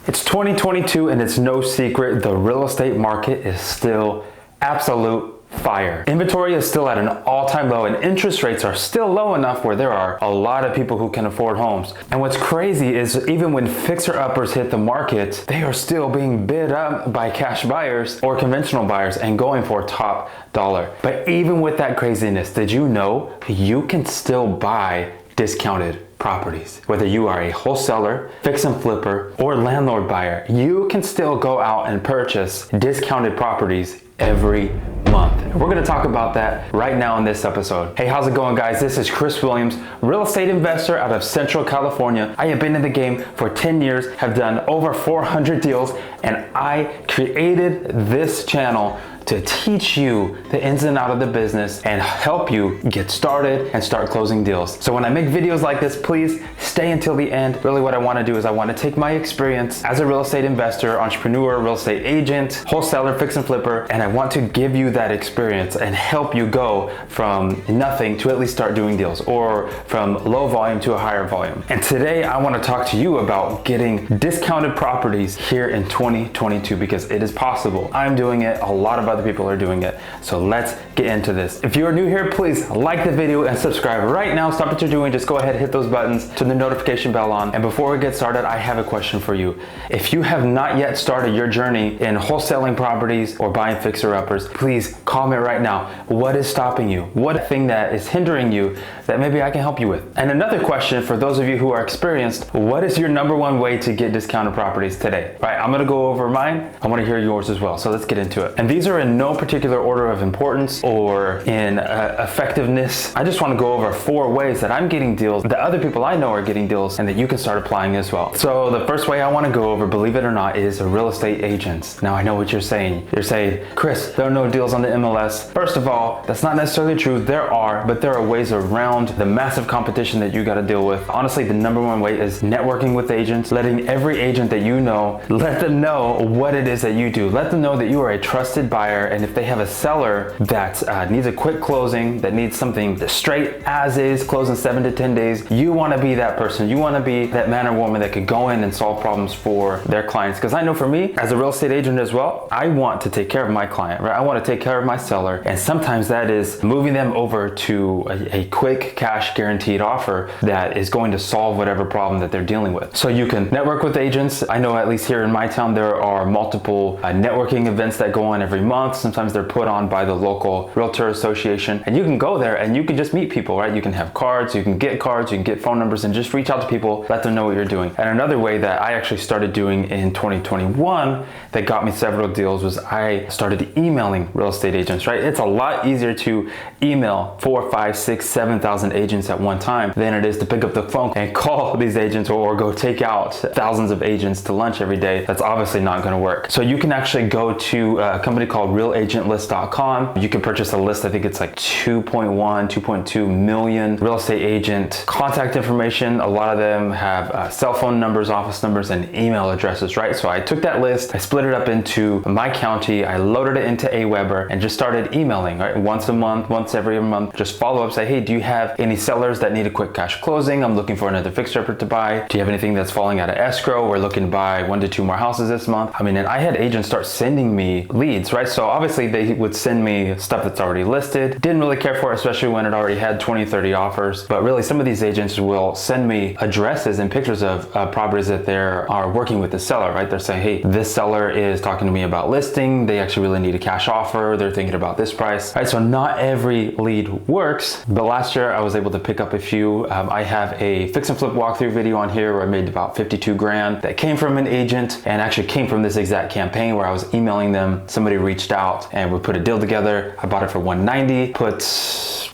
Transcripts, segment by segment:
It's 2022 and it's no secret the real estate market is still absolute fire. Inventory is still at an all-time low and interest rates are still low enough where there are a lot of people who can afford homes. And what's crazy is even when fixer-uppers hit the market, they are still being bid up by cash buyers or conventional buyers and going for top dollar. But even with that craziness, did you know you can still buy discounted properties? Whether you are a wholesaler, fix and flipper, or landlord buyer, you can still go out and purchase discounted properties every month. We're going to talk about that right now in this episode. Hey, how's it going, guys? This is Chris Williams, real estate investor out of Central California. I have been in the game for 10 years, have done over 400 deals, and I created this channel to teach you the ins and outs of the business and help you get started and start closing deals. So when I make videos like this, please stay until the end. Really what I want to do is I want to take my experience as a real estate investor, entrepreneur, real estate agent, wholesaler, fix and flipper, and I want to give you that experience and help you go from nothing to at least start doing deals, or from low volume to a higher volume. And today I want to talk to you about getting discounted properties here in 2022 because it is possible. I'm doing it. A lot of other people are doing it. So let's get into this. If you are new here, please like the video and subscribe right now. Stop what you're doing. Just go ahead, hit those buttons, turn the notification bell on. And before we get started, I have a question for you. If you have not yet started your journey in wholesaling properties or buying fixer-uppers, please comment right now. What is stopping you? What thing that is hindering you that maybe I can help you with? And another question for those of you who are experienced, what is your number one way to get discounted properties today? Right, I'm gonna go over mine. I wanna hear yours as well. So let's get into it. And these are in no particular order of importance or in effectiveness. I just wanna go over 4 ways that I'm getting deals, that other people I know are getting deals, and that you can start applying as well. So the first way I wanna go over, believe it or not, is real estate agents. Now I know what you're saying. You're saying, Chris, there are no deals on the MLS. First of all, that's not necessarily true. There are, but there are ways around the massive competition that you gotta deal with. Honestly, the number one way is networking with agents, letting every agent that you know, let them know what it is that you do. Let them know that you are a trusted buyer, and if they have a seller that needs a quick closing, that needs something straight as is, close in 7 to 10 days, you wanna be that person. You wanna be that man or woman that could go in and solve problems for their clients. Because I know for me, as a real estate agent as well, I want to take care of my client, right? I wanna take care of my seller, and sometimes that is moving them over to a quick cash guaranteed offer that is going to solve whatever problem that they're dealing with. So you can network with agents. I know at least here in my town, there are multiple networking events that go on every month. Sometimes they're put on by the local realtor association, and you can go there and you can just meet people, right? You can have cards, you can get phone numbers, and just reach out to people, let them know what you're doing. And another way that I actually started doing in 2021 that got me several deals was I started emailing real estate agents, right? It's a lot easier to email 4, 5, 6, 7,000 agents at one time than it is to pick up the phone and call these agents or go take out thousands of agents to lunch every day. That's obviously not going to work. So you can actually go to a company called realagentlist.com. You can purchase a list. I think it's like 2.1, 2.2 million real estate agent contact information. A lot of them have cell phone numbers, office numbers, and email addresses, right? So I took that list, I split it up into my county, I loaded it into Aweber, and just started emailing, right? Once a month, once every month, just follow up, say, hey, do you have any sellers that need a quick cash closing? I'm looking for another fixer-upper to buy. Do you have anything that's falling out of escrow? We're looking to buy 1 to 2 more houses this month. I mean, and I had agents start sending me leads, right? So obviously they would send me stuff that's already listed. Didn't really care for it, especially when it already had 20, 30 offers. But really, some of these agents will send me addresses and pictures of properties that they are working with the seller, right? They're saying, hey, this seller is talking to me about listing. They actually really need a cash offer. They're thinking about this price, right? So not every lead works, but last year I was able to pick up a few. I have a fix and flip walkthrough video on here where I made about 52 grand that came from an agent and actually came from this exact campaign where I was emailing them. Somebody reached out and we put a deal together. I bought it for 190, put,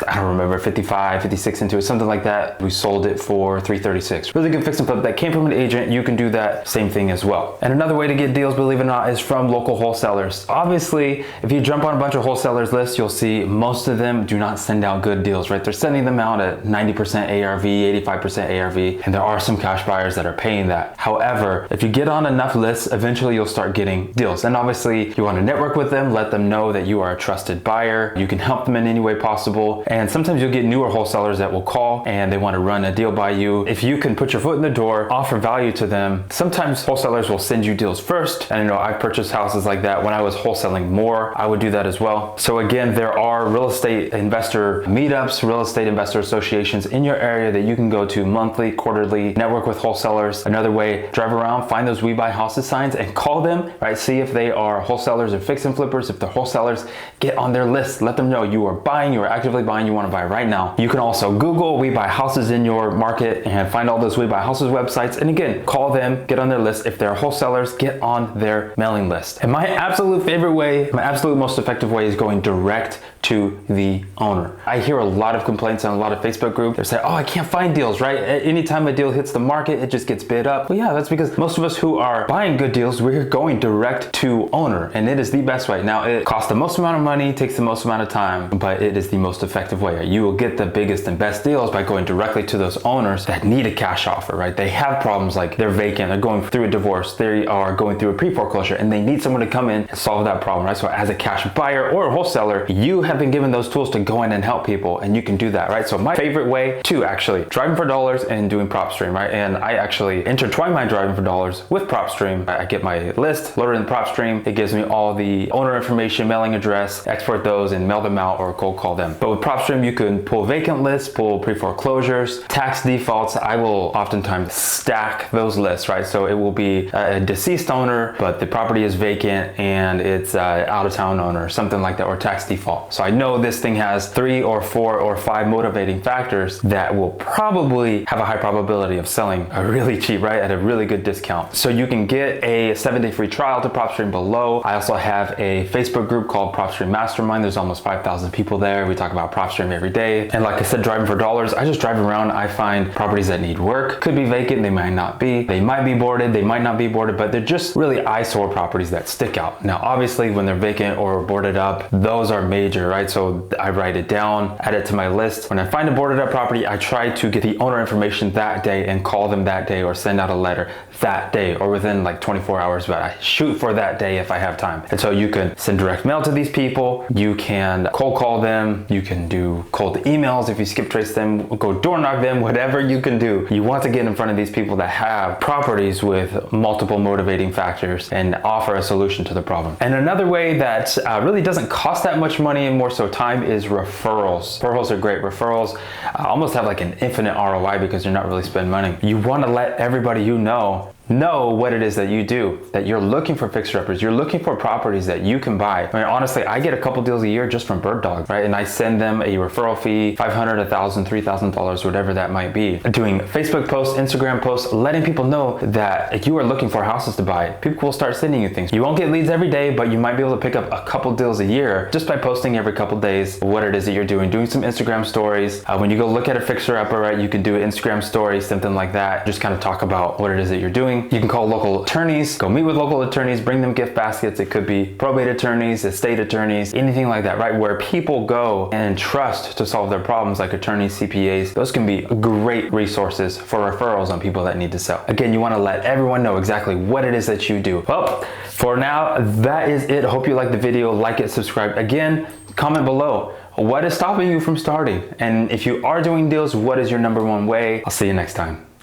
I don't remember, 55, 56 into it, something like that. We sold it for 336. Really good fix and flip that came from an agent. You can do that same thing as well. And another way to get deals, believe it or not, is from local wholesalers. Obviously, if you jump on a bunch of wholesalers lists, you'll see most of them do not send out good deals, right? They're sending them out at 90% ARV, 85% ARV, and there are some cash buyers that are paying that. However, if you get on enough lists, eventually you'll start getting deals. And obviously you want to network with them, let them know that you are a trusted buyer. You can help them in any way possible. And sometimes you'll get newer wholesalers that will call and they want to run a deal by you. If you can put your foot in the door, offer value to them, sometimes wholesalers will send you deals first. And I've purchased houses like that. When I was wholesaling more, I would do that as well. So again, there are real estate investor meetups, real estate investor associations in your area that you can go to monthly, quarterly, network with wholesalers. Another way, drive around, find those We Buy Houses signs and call them, right? See if they are wholesalers or fix and flippers. If they're wholesalers, get on their list. Let them know you are buying, you are actively buying, you want to buy right now. You can also Google We Buy Houses in your market and find all those We Buy Houses websites. And again, call them, get on their list. If they're wholesalers, get on their mailing list. And my absolute favorite way, my absolute most effective way is going direct to the owner. I hear a lot of complaints on a lot of Facebook groups. They say, oh, I can't find deals, right? Anytime a deal hits the market, it just gets bid up. Well, yeah, that's because most of us who are buying good deals, we're going direct to owner, and it is the best way. Now, it costs the most amount of money, takes the most amount of time, but it is the most effective way. You will get the biggest and best deals by going directly to those owners that need a cash offer, right? They have problems like they're vacant, they're going through a divorce, they are going through a pre-foreclosure, and they need someone to come in and solve that problem, right? So as a cash buyer or a wholesaler, you have been given those tools to go in and help people, and you can do that, right? So my favorite way to actually driving for dollars and doing PropStream, right? And I actually intertwine my driving for dollars with PropStream. I get my list loaded in PropStream. It gives me all the owner information, mailing address, export those and mail them out or cold call them. But with PropStream, you can pull vacant lists, pull pre-foreclosures, tax defaults. I will oftentimes stack those lists, right? So it will be a deceased owner, but the property is vacant and it's out of town owner, something like that, or tax default. So I know this thing has 3 or 4 or 5 motivating factors that will probably have a high probability of selling really cheap, right? At a really good discount. So you can get a 7-day free trial to PropStream below. I also have a Facebook group called PropStream Mastermind. There's almost 5,000 people there. We talk about PropStream every day. And like I said, driving for dollars, I just drive around. I find properties that need work. Could be vacant, they might not be. They might be boarded, they might not be boarded, but they're just really eyesore properties that stick out. Now, obviously, when they're vacant or boarded up, those are major, right? So I write it down, add it to my list. When I find a boarded up property, I try to get the owner information that day and call them that day or send out a letter that day or within like 24 hours, but I shoot for that day if I have time. And so you can send direct mail to these people, you can cold call them, you can do cold emails if you skip trace them, go door knock them, whatever you can do. You want to get in front of these people that have properties with multiple motivating factors and offer a solution to the problem. And another way that really doesn't cost that much money and more so time is referrals. Referrals are great. Referrals almost have like an infinite ROI because you're not really spending money. You want to let everybody you know what it is that you do, that you're looking for fixer-uppers, you're looking for properties that you can buy. I mean, honestly, I get a couple deals a year just from Bird Dog, right? And I send them a referral fee, $500, $1,000, $3,000, whatever that might be. Doing Facebook posts, Instagram posts, letting people know that you are looking for houses to buy. People will start sending you things. You won't get leads every day, but you might be able to pick up a couple deals a year just by posting every couple days what it is that you're doing some Instagram stories. When you go look at a fixer-upper, right, you can do an Instagram story, something like that. Just kind of talk about what it is that you're doing. You can call local attorneys, go meet with local attorneys, bring them gift baskets. It could be probate attorneys, estate attorneys, anything like that, right? Where people go and trust to solve their problems, like attorneys, CPAs. Those can be great resources for referrals on people that need to sell. Again, you want to let everyone know exactly what it is that you do. Well, for now, that is it. Hope you liked the video. Like it, subscribe. Again, comment below. What is stopping you from starting? And if you are doing deals, what is your #1 way? I'll see you next time.